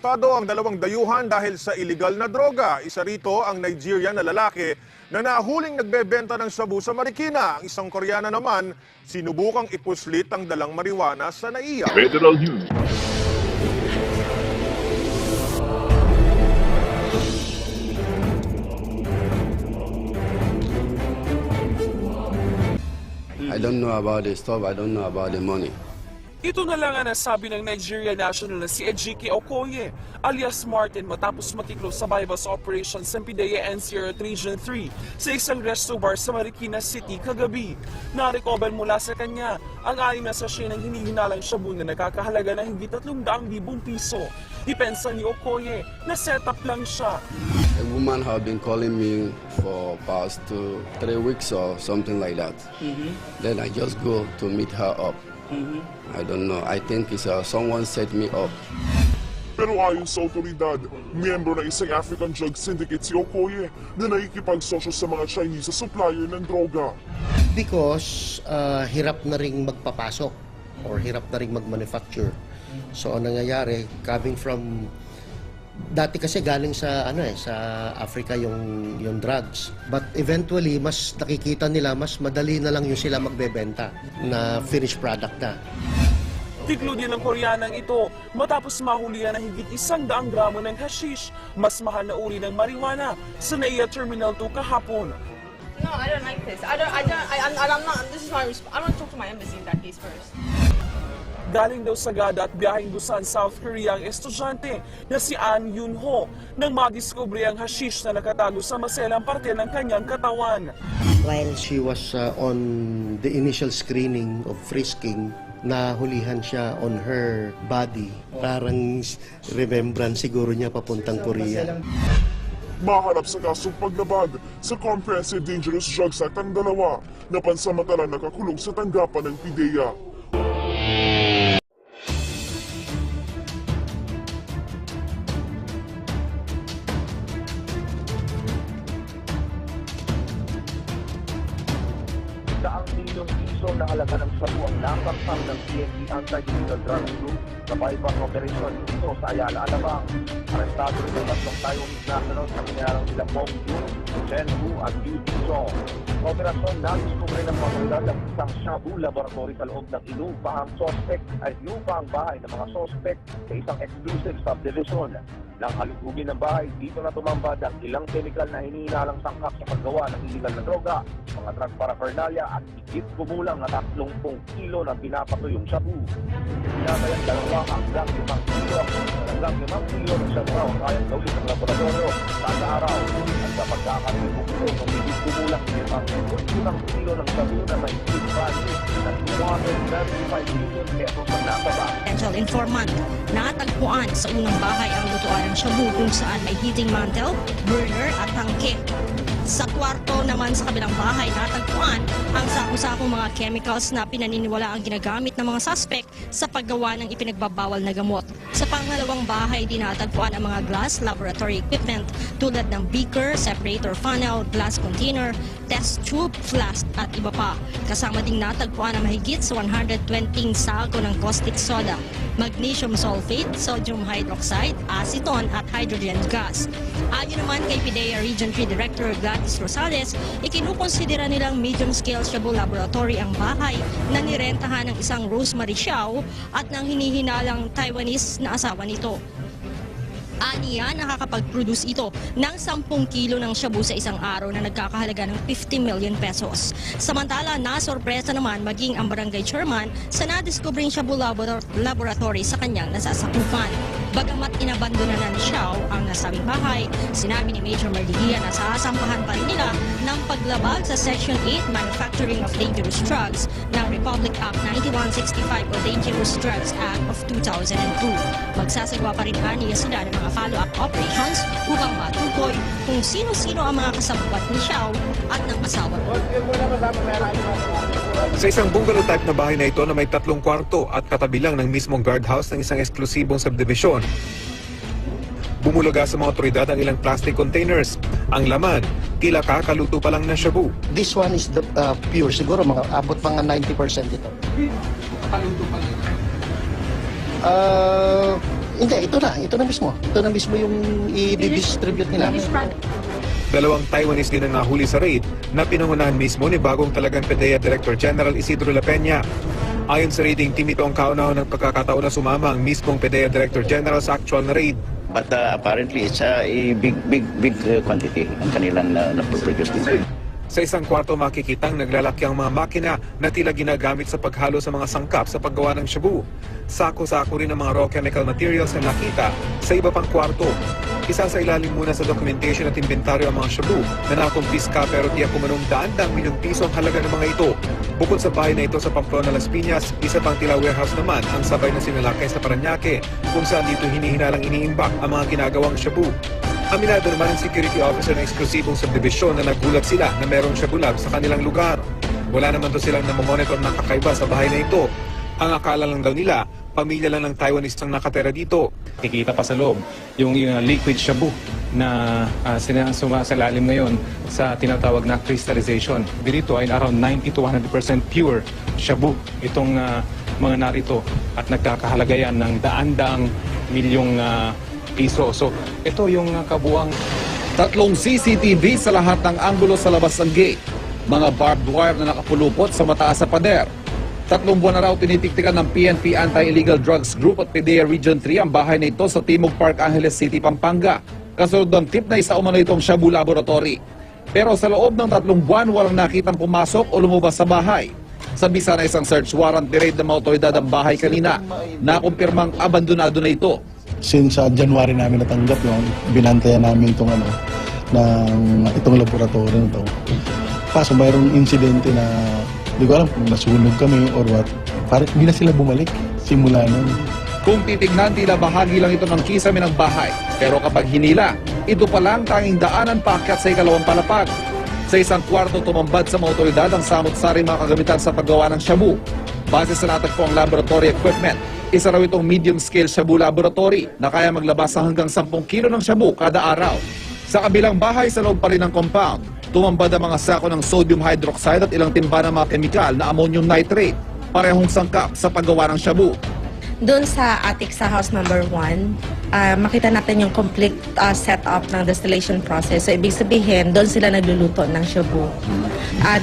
Arektado ang dalawang dayuhan dahil sa iligal na droga. Isa rito ang Nigerian na lalaki na nahuling nagbebenta ng shabu sa Marikina. Ang isang Koreana naman, sinubukang ipuslit ang dalang marijuana sa NAIA. Federal News. I don't know about the stuff, I don't know about the money. Ito na lang ang nasabi ng Nigeria national na si Ejike Okoye alias Martin matapos matiklo sa bypass operation sa PIDEA NCR Region 3 sa isang resto bar sa Marikina City kagabi. Na-recover mula sa kanya ang 6 na sachet ng hinihinalang shabu na nakakahalaga ng higit 300,000 piso. Ipensa ni Okoye na setup lang siya. A woman have been calling me for past 3 weeks or something like that. Then I just go to meet her up. I don't know. I think it's someone set me up. Pero ayon sa otoridad, miyembro ng isang African drug syndicate si Okoye na nakikipagsosyo sa mga Chinese sa supplier ng droga. Because hirap na ring magpapasok or hirap na ring mag-manufacture. So ang nangyayari, coming from dati kasi galing sa sa Africa yung drugs. But eventually mas nakikita nila mas madali na lang yung sila magbebenta na finished product na. Tiklo din ng Koreanang ito matapos mahulihan ng higit 100 gramo ng hashish, mas mahal na uri ng marijuana sa NAIA Terminal 2 kahapon. No, I don't like this. I'm not, this is my response. I want to talk to my embassy in that case first. Galing daw sa Gada at biyaheng Busan, South Korea ang estudyante na si An Yunho nang madiskubre ang hashish na nakatago sa maselang parte ng kanyang katawan. While she was on the initial screening of frisking, nahulihan siya on her body. Parang remembrance siguro niya papuntang Korea. Maharap sa kasong paglabag sa Comprehensive Dangerous Drugs Act ang dalawa na pansamantala nakakulong sa tanggapan ng PIDEA. Daang milyong piso na halaga ng shabu ang nakamtan ng PNP Anti-Illegal Drugs Group sa bypass operation dito sa Ayala, Alabang. Arestado rin ang tatlong Taiwanese nationals na pinarang sila Bong Joon, Chen Hu at Yu Jisong. Sa operasyon, nadiskubre ng mga otoridad ang isang shabu laboratory sa loob ng inupahang bahay ng mga suspect sa isang exclusive subdivision. Nang halugugin ng bahay, dito na tumambad ang ilang chemical na hinihinalang sangkap sa paggawa ng illegal na droga, mga drug paraphernalia at higit kumulang na 30 kilo na pinapatuyong shabu. Pinatayang hanggang 5 kilo ng shabu ang kayang gawin ng laboratorio kada araw. At sa pagkakalimutan ng higit kumulang 5 kilo ng shabu na may higit value na 235 million pesos ang nasaba. Potential informant, natagpuan sa unang bahay ang lutuan ng shabu kung saan may heating mantle, burner at tangke. Sa kwarto naman sa kabilang bahay natagpuan ang sako-sakong mga chemicals na pinaniniwala ang ginagamit ng mga suspect sa paggawa ng ipinagbabawal na gamot. Sa pangalawang bahay din natagpuan ang mga glass laboratory equipment tulad ng beaker, separator funnel, glass container, test tube, flask at iba pa. Kasama ding natagpuan ang mahigit sa 120 sako ng caustic soda, magnesium sulfate, sodium hydroxide, acetone at hydrogen gas. Ayon naman kay PIDEA Region 3 Director Gladys Rosales, ikinukonsidera nilang medium-scale shabu laboratory ang bahay na nirentahan ng isang Rosemary Xiao at ng hinihinalang Taiwanese na asawa nito. Aniya, nakakapag-produce ito ng 10 kilo ng shabu sa isang araw na nagkakahalaga ng 50 million pesos. Samantala, nasorpresa naman maging ang barangay chairman sa nadiskubring shabu laboratory sa kanyang nasasakupan. Bagamat inabandona na ni Xiao ang nasabing bahay, sinabi ni Major Merdigia na sasampahan pa rin nila ng paglabag sa Section 8 Manufacturing of Dangerous Drugs ng Republic Act 9165 o Dangerous Drugs Act of 2002. Magsasagawa pa rin aniya sila ng mga follow-up operations upang matukoy kung sino-sino ang mga kasabwat ni Xiao at ng asawa. Sa isang bungalow type na bahay na ito na may 3 kwarto at katabi lang ng mismong guardhouse ng isang eksklusibong subdivision, bumulaga sa mga otoridad ang ilang plastic containers. Ang laman, tila kakaluto pa lang na shabu. This one is the pure, siguro mga abot mga 90% ito. Kaluto pa lang. Hindi, ito na mismo. Ito na mismo yung i-distribute nila. Dalawang Taiwanese din ang nahuli sa raid na pinangunahan mismo ni bagong talagang PDEA Director General Isidro La Peña. Ayon sa raiding team, ito ang kauna-unang ng pagkakataon na sumama ang mismong PDEA Director General sa actual na raid. But apparently, it's a big quantity ang kanilang na-produce dito. Sa isang kwarto makikitang naglalaki ang mga makina na tila ginagamit sa paghalo sa mga sangkap sa paggawa ng shabu. Sako-sako rin ang mga raw chemical materials na nakita sa iba pang kwarto. Isa sa ilalim muna sa documentation at inventaryo ang mga shabu na nakumpiska pero tiyak kumanong daan-daang milyong piso ang halaga ng mga ito. Bukod sa bahay na ito sa Pamplona, Las Piñas, isa pang tila warehouse naman ang sabay na sinalakay sa Parañaque kung saan dito hinihinalang iniimbak ang mga ginagawang shabu. Aminado naman ang security officer ng eksklusibong subdivision na nagulat sila na merong shabu lab sa kanilang lugar. Wala naman to silang namomonitor na kakaiba sa bahay na ito. Ang akala lang daw nila, pamilya lang ng Taiwanese ang nakatera dito. Kikita pa sa loob yung liquid shabu na sumasalalim ngayon sa tinatawag na crystallization. Dito ay around 90 to 100% pure shabu itong mga narito at nagkakahalaga yan ng daan-daang milyong piso. So ito yung kabuang 3 CCTV sa lahat ng anggulo sa labas ng gate. Mga barbed wire na nakapulupot sa mataas sa pader. 3 buwan na raw tinitiktikan ng PNP Anti-Illegal Drugs Group at PDEA Region 3 ang bahay na ito sa Timog Park, Angeles City, Pampanga. Kasunod ng tip na isa umano itong shabu laboratory. Pero sa loob ng 3 buwan walang nakitang pumasok o lumabas sa bahay. Sa bisa na isang search warrant ni-raid ng mga otoridad ang bahay kanina. Nakumpirmang abandonado na ito. Since January namin natanggap yun, binantayan namin itong laboratory na ito. Kaso mayroong insidente na hindi ko alam kung nasunog kami or what. Parang hindi na sila bumalik simula nun. Kung titignan, tila bahagi lang ito ng kisame ng bahay. Pero kapag hinila, ito palang tanging daanan paakyat sa ikalawang palapag. Sa isang kwarto tumambad sa mga otoridad ang samot-saring mga kagamitan sa paggawa ng shabu. Base sa natagpong laboratory equipment, isa raw itong medium-scale shabu laboratory na kaya maglabas ng hanggang 10 kilo ng shabu kada araw. Sa kabilang bahay sa loob pa rin ng compound, tumambad ang mga sako ng sodium hydroxide at ilang timba ng mga kemikal na ammonium nitrate, parehong sangkap sa paggawa ng shabu. Doon sa attic sa house number 1, makita natin yung complete setup ng distillation process. So, ibig sabihin, doon sila nagluluto ng shabu.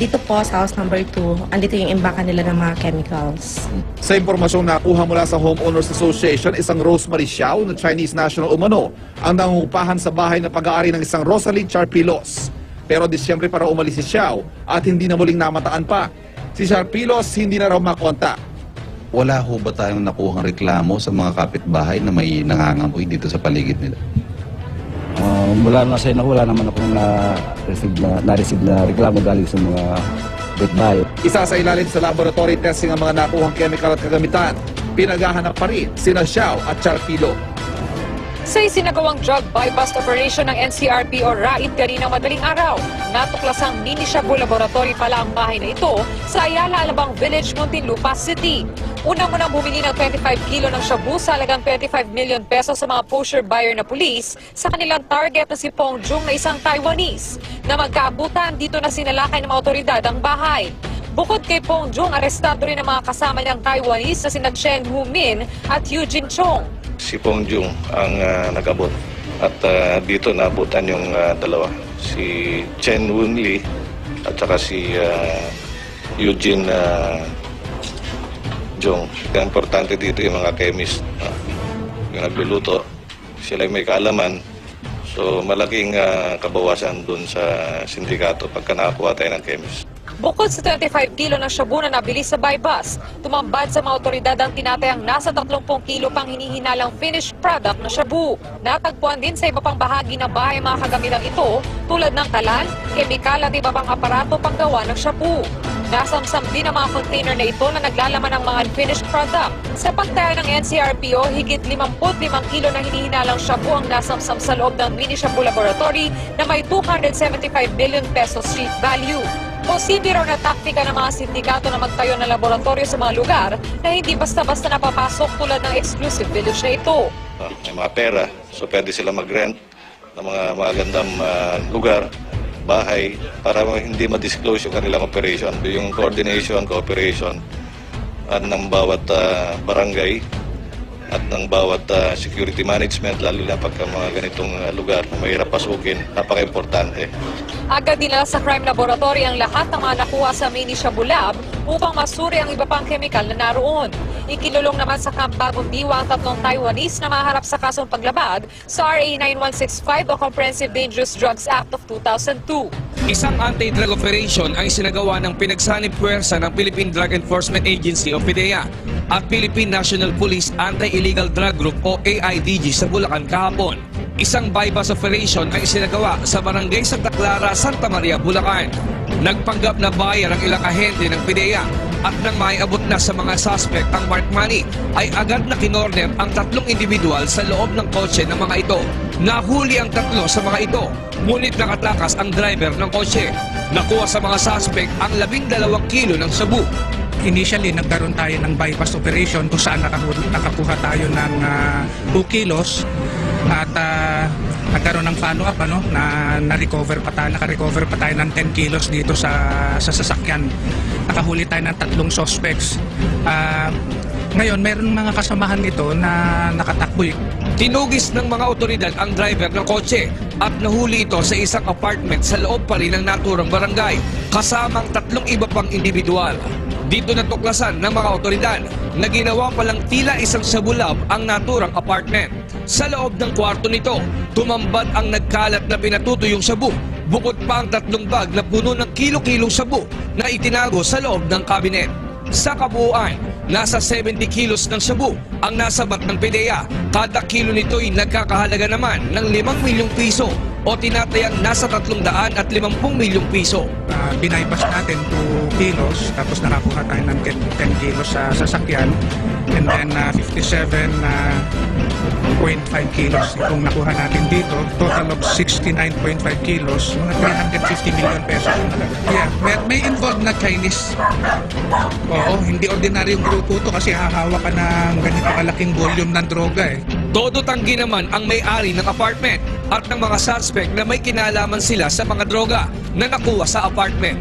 Dito po sa house number 2, andito yung imbakan nila ng mga chemicals. Sa impormasyong nakuha mula sa Homeowners Association, isang Rosemary Xiao na Chinese national umano ang nangungupahan sa bahay na pag-aari ng isang Rosalie Charpilos. Pero Disyembre para umalis si Xiao at hindi na muling namataan pa. Si Charpilos hindi na raw makontak. Wala ho ba tayong nakuhang reklamo sa mga kapitbahay na may nangangamoy dito sa paligid nila? Mula na sa ina, wala naman akong na-receive na reklamo galing sa mga kapitbahay. Isa sa ilalim sa laboratory testing ang mga nakuhang chemical at kagamitan. Pinaghahanap pa rin sina Xiao at Charpilo. Sa isinagawang drug buy-bust operation ng NCRP o RAID kaninang madaling araw, natuklasang mini shabu laboratory pala ang bahay na ito sa Ayala Alabang Village, Muntinlupa City. Unang-unang bumili ng 25 kilo ng shabu sa halagang 25 million pesos sa mga kosher buyer na pulis sa kanilang target na si Pong Jung na isang Taiwanese. Na magkaabutan, dito na sinalakay ng mga otoridad ang bahay. Bukod kay Pong Jung, arestado rin ang mga kasama niyang Taiwanese na sina Chen Humin at Eugene Chong. Si Pong Jung ang nag-abot at dito naabutan yung dalawa, si Chen Wunli at saka si Eugene Jung. Kaya importante dito yung mga chemist, yung nagluluto, sila may kaalaman, so malaking kabawasan dun sa sindikato pagka nakakuha tayo ng chemist. Bukod sa 25 kilo ng shabu na nabili sa buy-bust, tumambad sa mga otoridad ang tinatayang nasa 30 kilo pang hinihinalang finished product na shabu. Natagpuan din sa iba pang bahagi ng bahay mga kagamitang ito tulad ng kalan, kemikal at iba pang aparato panggawa ng shabu. Nasamsam din ang mga container na ito na naglalaman ng mga unfinished product. Sa pagtaya ng NCRPO, higit 55 kilo na hinihinalang shabu ang nasamsam sa loob ng mini shabu laboratory na may 275 billion pesos street value. Posible raw na taktika ng mga sindikato na magtayo ng laboratorio sa mga lugar na hindi basta-basta napapasok tulad ng exclusive village na ito. May mga pera, so pwede sila mag-rent ng mga magandang lugar, bahay, para hindi ma-disclose yung kanilang operation. Yung coordination, cooperation ng bawat barangay at ng bawat security management, lalo na pagka mga ganitong lugar na mahirap pasukin, napaka-importante. Agad dinala sa crime laboratory ang lahat ng mga nakuha sa mini Shabu Lab upang masuri ang iba pang kemikal na naroon. Ikinulong naman sa Camp Bagong Diwa ang 3 Taiwanese na maharap sa kasong paglabag sa RA 9165 o Comprehensive Dangerous Drugs Act of 2002. Isang anti-drug operation ang isinagawa ng pinagsanib puwersa ng Philippine Drug Enforcement Agency o PDEA at Philippine National Police Anti-Illegal Drug Group o AIDG sa Bulacan kahapon. Isang bypass operation ang isinagawa sa Barangay Santa Clara, Santa Maria, Bulacan. Nagpanggap na buyer ang ilang ahente ng PDEA at nang maiabot na sa mga suspect ang marked money ay agad na kinorner ang 3 individual sa loob ng kotse ng mga ito. Nahuli ang 3 sa mga ito, ngunit nakatakas ang driver ng kotse. Nakuha sa mga suspect ang 12 kilo ng shabu. Initially, nagkaroon tayo ng bypass operation kung saan nakakuha tayo ng 2 kilos at nagkaroon ng follow-up na naka-recover pa tayo ng 10 kilos dito sa sasakyan. Nakahuli tayo ng 3 suspects. Ngayon, mayroon mga kasamahan nito na nakatakbo. Tinugis ng mga otoridad ang driver ng kotse at nahuli ito sa isang apartment sa loob pa rin ng naturang barangay kasamang 3 iba pang individual. Dito natuklasan ng mga otoridad na ginawa palang tila isang Shabu Lab ang naturang apartment. Sa loob ng kwarto nito, tumambad ang nagkalat na pinatutuyong shabu. Bukod pa ang 3 bag na puno ng kilo-kilong shabu na itinago sa loob ng kabinet. Sa kabuuan, nasa 70 kilos ng shabu ang nasabat ng PDEA. Kada kilo nito ay nagkakahalaga naman ng 5 milyong piso o tinatayang nasa 350 milyong piso. Binaypas natin 2 kilos, tapos nakakuha tayo ng 10 kilos sa sasakyan, and then 57.5 kilos itong nakuha natin dito. Total of 69.5 kilos, mga 350 million pesos. Yeah, may involved na Chinese. Oo, hindi ordinaryong grupo to kasi hahawa ka ng ganito kalaking volume ng droga eh. Todo tanggi naman ang may-ari ng apartment at ng mga suspect na may kinalaman sila sa mga droga na nakuha sa apartment.